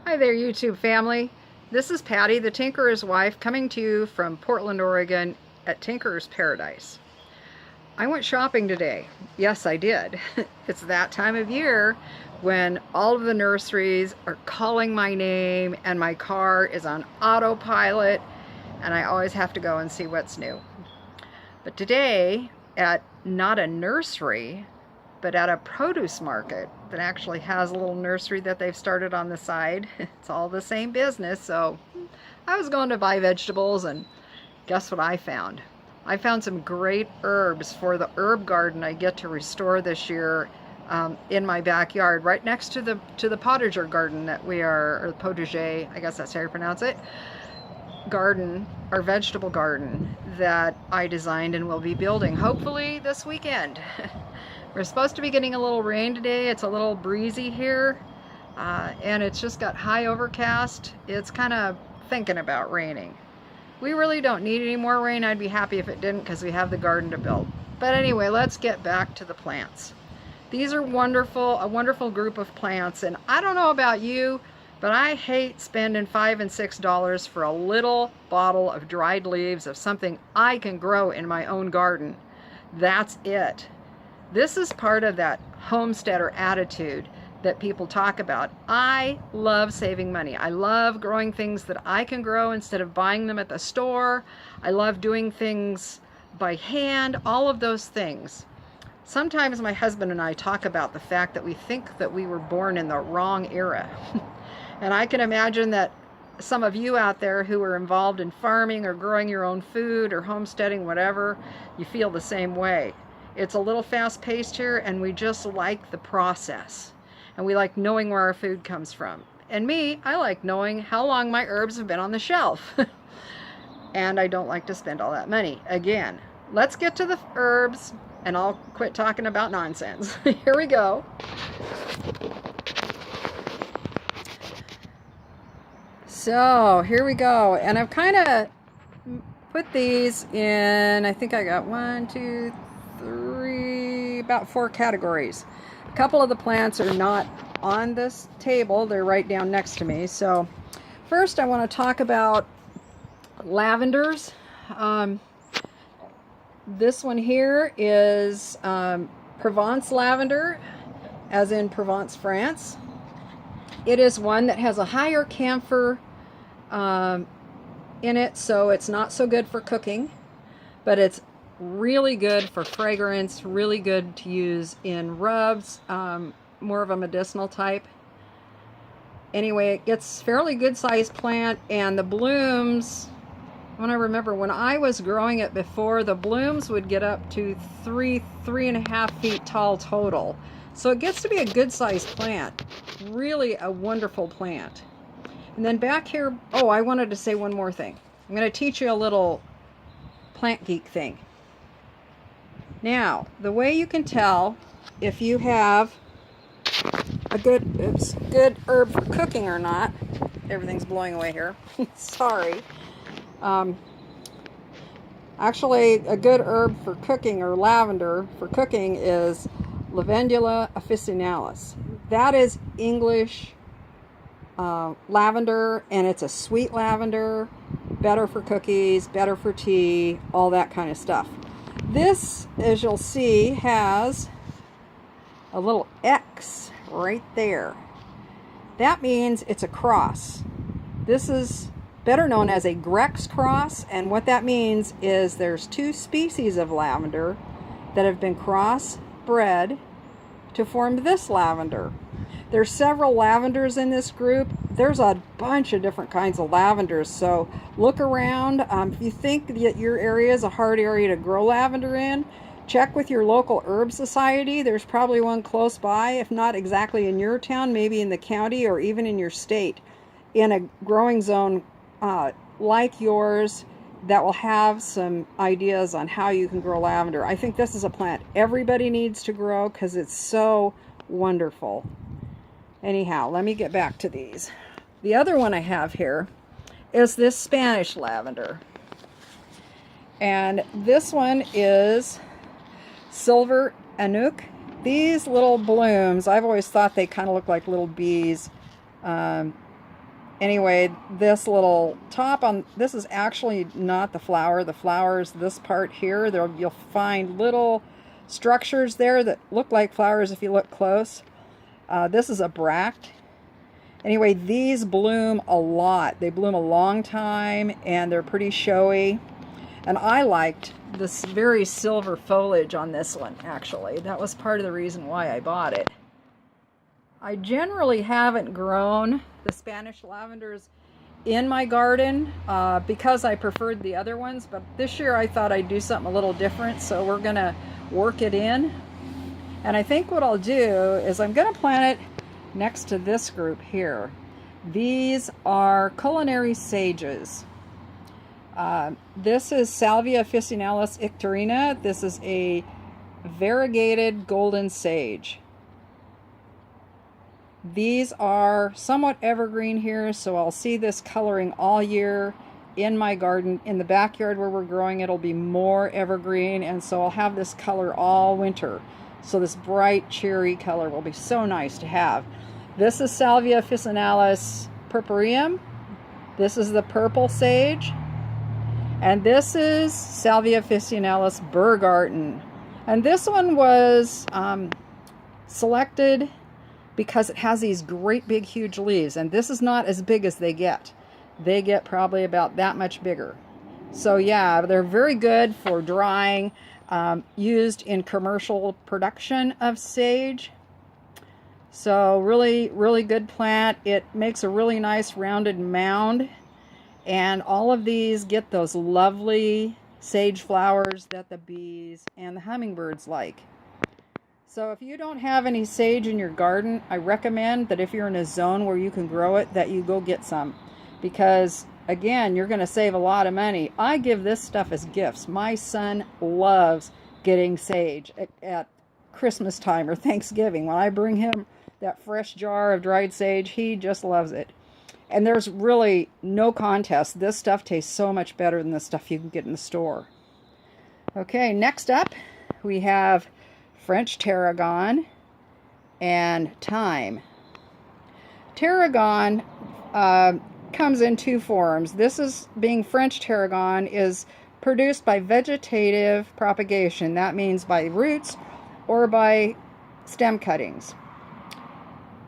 Hi there, YouTube family. This is Patty, the Tinkerer's wife, coming to you from Portland, Oregon at Tinkerer's Paradise. I went shopping today. Yes, I did. It's that time of year when all of the nurseries are calling my name and my car is on autopilot and I always have to go and see what's new. But today, at not a nursery, but at a produce market that actually has a little nursery that they've started on the side. It's all the same business, so I was going to buy vegetables, and guess what I found? I found some great herbs for the herb garden I get to restore this year in my backyard, right next to the Potager garden that we are, or Potager, I guess that's how you pronounce it, garden, our vegetable garden that I designed and will be building hopefully this weekend. We're supposed to be getting a little rain today. It's a little breezy here, and it's just got high overcast. It's kind of thinking about raining. We really don't need any more rain. I'd be happy if it didn't because we have the garden to build. But anyway, let's get back to the plants. These are wonderful, a wonderful group of plants, and I don't know about you, but I hate spending $5 and $6 for a little bottle of dried leaves of something I can grow in my own garden. That's it. This is part of that homesteader attitude that people talk about. I love saving money. I love growing things that I can grow instead of buying them at the store. I love doing things by hand, all of those things. Sometimes my husband and I talk about the fact that we think that we were born in the wrong era. And I can imagine that some of you out there who are involved in farming or growing your own food or homesteading, whatever, you feel the same way. It's a little fast-paced here, and we just like the process. And we like knowing where our food comes from. And me, I like knowing how long my herbs have been on the shelf. And I don't like to spend all that money. Again, let's get to the herbs, and I'll quit talking about nonsense. Here we go. So, here we go. And I've kind of put these in, I think I got 1, 2, 3, about 4 categories. A couple of the plants are not on this table, they're right down next to me. So first I want to talk about lavenders. This one here is Provence lavender, as in Provence, France. It is one that has a higher camphor in it, so it's not so good for cooking, but it's really good for fragrance, really good to use in rubs, more of a medicinal type. Anyway, it gets fairly good sized plant, and the blooms, when I remember when I was growing it before, the blooms would get up to 3.5 feet tall total. So it gets to be a good sized plant. Really a wonderful plant. And then back here, oh, I wanted to say one more thing. I'm going to teach you a little plant geek thing. Now, the way you can tell if you have a good herb for cooking or not, everything's blowing away here, sorry. Actually, a good herb for cooking, or lavender for cooking, is Lavendula officinalis. That is English lavender, and it's a sweet lavender, better for cookies, better for tea, all that kind of stuff. This, as you'll see, has a little X right there. That means it's a cross. This is better known as a Grex cross, and what that means is there's 2 species of lavender that have been crossbred to form this lavender. There's several lavenders in this group. There's a bunch of different kinds of lavenders, so look around. If you think that your area is a hard area to grow lavender in, check with your local herb society. There's probably one close by, if not exactly in your town, maybe in the county or even in your state, in a growing zone like yours, that will have some ideas on how you can grow lavender. I think this is a plant everybody needs to grow because it's so wonderful. Anyhow, let me get back to these. The other one I have here is this Spanish lavender. And this one is Silver Anouk. These little blooms, I've always thought they kind of look like little bees. anyway, this little top on this is actually not the flower. The flower is this part here. There you'll find little structures there that look like flowers if you look close. This is a bract. Anyway, these bloom a lot. They bloom a long time and they're pretty showy. And I liked this very silver foliage on this one, actually. That was part of the reason why I bought it. I generally haven't grown the Spanish lavenders in my garden because I preferred the other ones, but this year I thought I'd do something a little different, so we're gonna work it in. And I think what I'll do is I'm gonna plant it next to this group here. These are culinary sages. This is Salvia officinalis icterina. This is a variegated golden sage. These are somewhat evergreen here, so I'll see this coloring all year in my garden. In the backyard where we're growing, it'll be more evergreen, and so I'll have this color all winter. So this bright cherry color will be so nice to have. This is Salvia officinalis purpureum. This is the purple sage. And this is Salvia officinalis Bergarten. And this one was selected because it has these great big huge leaves, and this is not as big as they get. They get probably about that much bigger. So yeah, they're very good for drying, used in commercial production of sage. So really, really good plant. It makes a really nice rounded mound, and all of these get those lovely sage flowers that the bees and the hummingbirds like. So if you don't have any sage in your garden, I recommend that if you're in a zone where you can grow it, that you go get some. Because, again, you're going to save a lot of money. I give this stuff as gifts. My son loves getting sage at Christmas time or Thanksgiving. When I bring him that fresh jar of dried sage, he just loves it. And there's really no contest. This stuff tastes so much better than the stuff you can get in the store. Okay, next up we have French tarragon and thyme. Tarragon comes in two forms. This is, being French tarragon, is produced by vegetative propagation. That means by roots or by stem cuttings.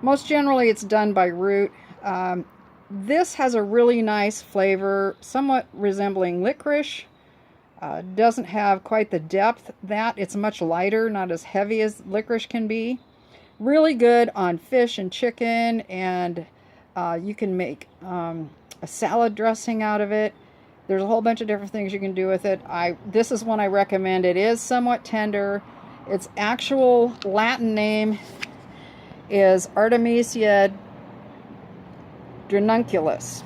Most generally it's done by root. This has a really nice flavor, somewhat resembling licorice. Doesn't have quite the depth that. It's much lighter, not as heavy as licorice can be. Really good on fish and chicken, and you can make a salad dressing out of it. There's a whole bunch of different things you can do with it. This is one I recommend. It is somewhat tender. Its actual Latin name is Artemesia dracunculus.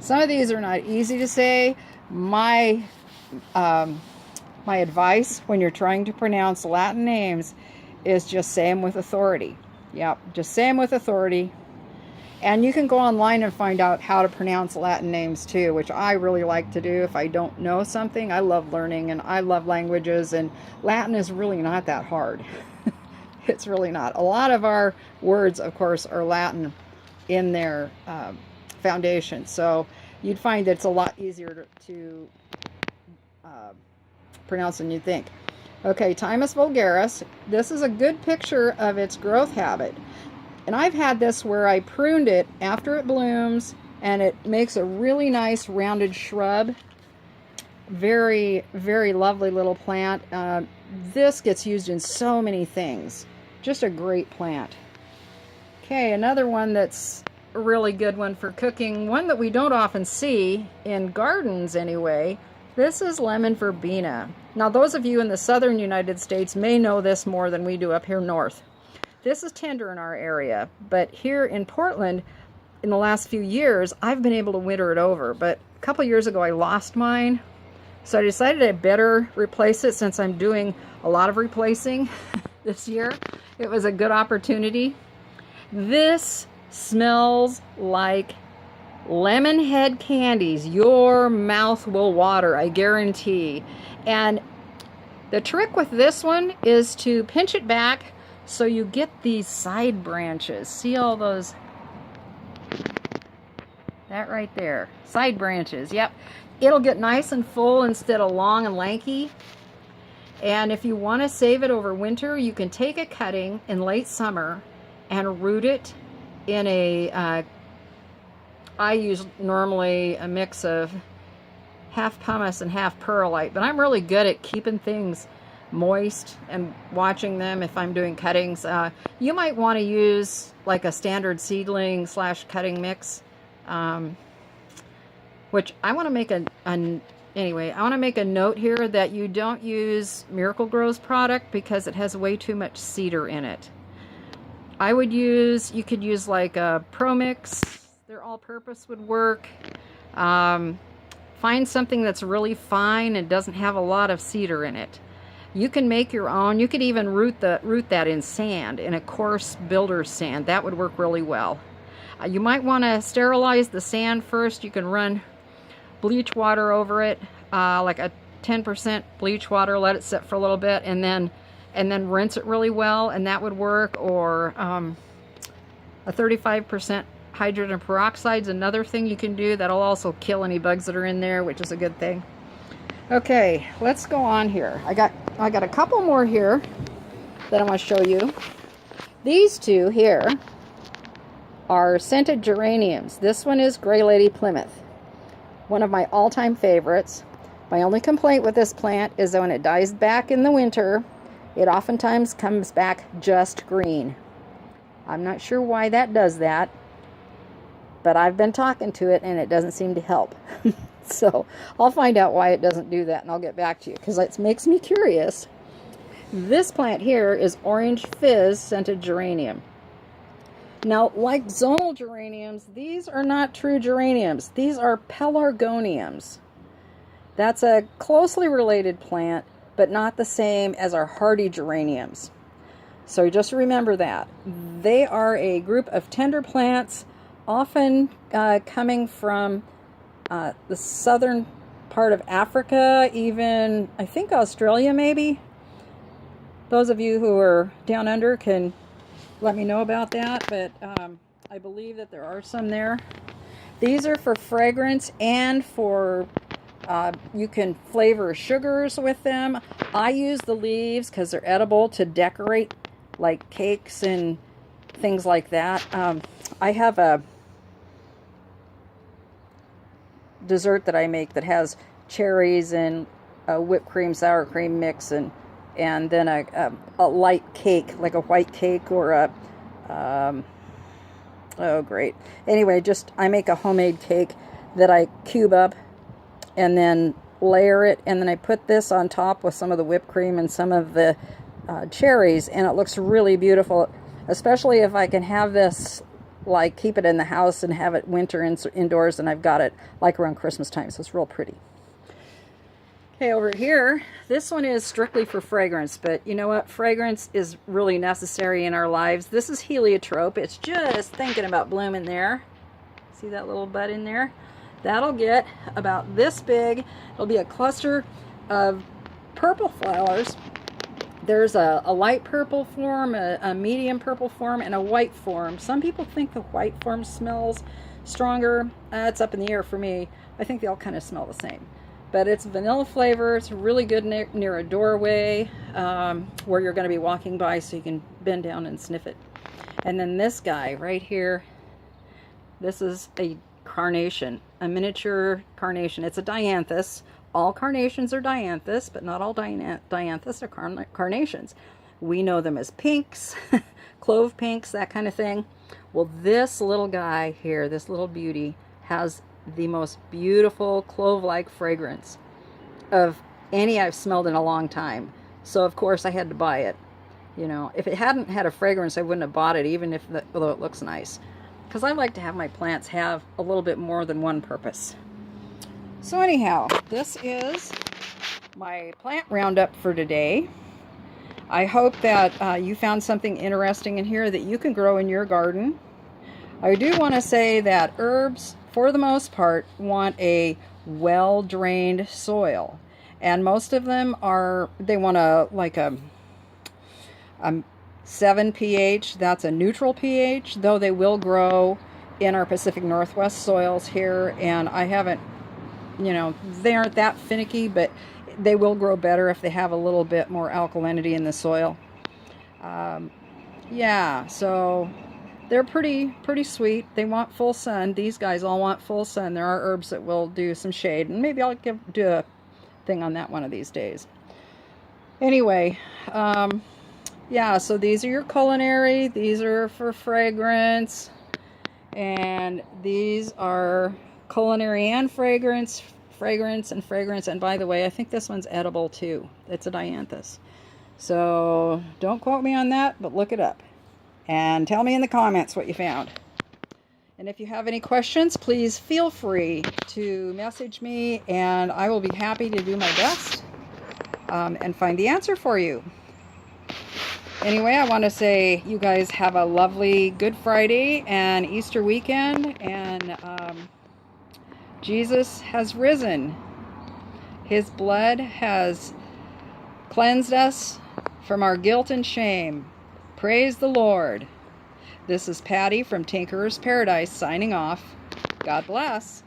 Some of these are not easy to say. My advice when you're trying to pronounce Latin names is just say them with authority. Yep, just say them with authority. And you can go online and find out how to pronounce Latin names too, which I really like to do if I don't know something. I love learning and I love languages, and Latin is really not that hard. It's really not. A lot of our words, of course, are Latin in their foundation. So you'd find that it's a lot easier to pronounce than you think. Okay, Thymus vulgaris. This is a good picture of its growth habit. And I've had this where I pruned it after it blooms, and it makes a really nice rounded shrub. Very, very lovely little plant. This gets used in so many things. Just a great plant. Okay, another one that's a really good one for cooking, one that we don't often see in gardens anyway. This is lemon verbena. Now those of you in the southern United States may know this more than we do up here north. This is tender in our area, but here in Portland, in the last few years, I've been able to winter it over. But a couple years ago, I lost mine, so I decided I better replace it since I'm doing a lot of replacing this year. It was a good opportunity. This smells like lemon head candies. Your mouth will water, I guarantee. And the trick with this one is to pinch it back so you get these side branches. See all those That right there. Side branches, yep. It'll get nice and full instead of long and lanky. And if you want to save it over winter, you can take a cutting in late summer and root it in a, I use normally a mix of half pumice and half perlite, but I'm really good at keeping things moist and watching them if I'm doing cuttings. You might want to use like a standard seedling / cutting mix, which I want to make anyway, I want to make a note here that you don't use Miracle Grow's product because it has way too much cedar in it. I would use, you could use like a Pro Mix, their all-purpose would work. Find something that's really fine and doesn't have a lot of cedar in it. You can make your own. You could even root that in sand, in a coarse builder's sand. That would work really well. You might want to sterilize the sand first. You can run bleach water over it, like a 10% bleach water, let it sit for a little bit, and then rinse it really well, and that would work. Or a 35% hydrogen peroxide is another thing you can do. That'll also kill any bugs that are in there, which is a good thing. Okay, let's go on here. I got a couple more here that I want to show you. These two here are scented geraniums. This one is Gray Lady Plymouth, one of my all-time favorites. My only complaint with this plant is that when it dies back in the winter, it oftentimes comes back just green. I'm not sure why that does that, but I've been talking to it and it doesn't seem to help. So I'll find out why it doesn't do that and I'll get back to you because it makes me curious. This plant here is Orange Fizz scented geranium. Now, like zonal geraniums, these are not true geraniums. These are pelargoniums. That's a closely related plant, but not the same as our hardy geraniums. So just remember that. They are a group of tender plants, often coming from the southern part of Africa, even I think Australia maybe. Those of you who are down under can let me know about that, but I believe that there are some there. These are for fragrance and for you can flavor sugars with them. I use the leaves because they're edible to decorate like cakes and things like that. I have a dessert that I make that has cherries and a whipped cream sour cream mix and then a light cake, like a white cake or a oh great, anyway, just I make a homemade cake that I cube up and then layer it, and then I put this on top with some of the whipped cream and some of the cherries, and it looks really beautiful, especially if I can have this, like keep it in the house and have it winter indoors, and I've got it like around Christmas time, so it's real pretty. Okay, over here, this one is strictly for fragrance, but you know what? Fragrance is really necessary in our lives. This is Heliotrope. It's just thinking about blooming there. See that little bud in there? That'll get about this big. It'll be a cluster of purple flowers. There's a light purple form, a medium purple form, and a white form. Some people think the white form smells stronger. It's up in the air for me. I think they all kind of smell the same. But it's vanilla flavor. It's really good near a doorway where you're going to be walking by, so you can bend down and sniff it. And then this guy right here, this is a carnation, a miniature carnation. It's a dianthus. All carnations are dianthus, but not all dianthus are carnations. We know them as pinks, clove pinks, that kind of thing. Well, this little guy here, this little beauty, has the most beautiful clove-like fragrance of any I've smelled in a long time. So of course I had to buy it. You know, if it hadn't had a fragrance, I wouldn't have bought it, even if although it looks nice, because I like to have my plants have a little bit more than one purpose. So anyhow, this is my plant roundup for today. I hope that you found something interesting in here that you can grow in your garden. I do want to say that herbs, for the most part, want a well-drained soil. And most of them they want a 7 pH. That's a neutral pH, though they will grow in our Pacific Northwest soils here, and I haven't, you know, they aren't that finicky, but they will grow better if they have a little bit more alkalinity in the soil. Yeah, so they're pretty sweet. They want full sun. These guys all want full sun. There are herbs that will do some shade, and maybe I'll do a thing on that one of these days. Anyway, yeah, so these are your culinary. These are for fragrance, and these are culinary and fragrance. And by the way, I think this one's edible too. It's a dianthus. So don't quote me on that, but look it up and tell me in the comments what you found. And if you have any questions, please feel free to message me, and I will be happy to do my best and find the answer for you. Anyway, I want to say you guys have a lovely Good Friday and Easter weekend, and Jesus has risen. His blood has cleansed us from our guilt and shame. Praise the Lord. This is Patty from Tinkerer's Paradise signing off. God bless.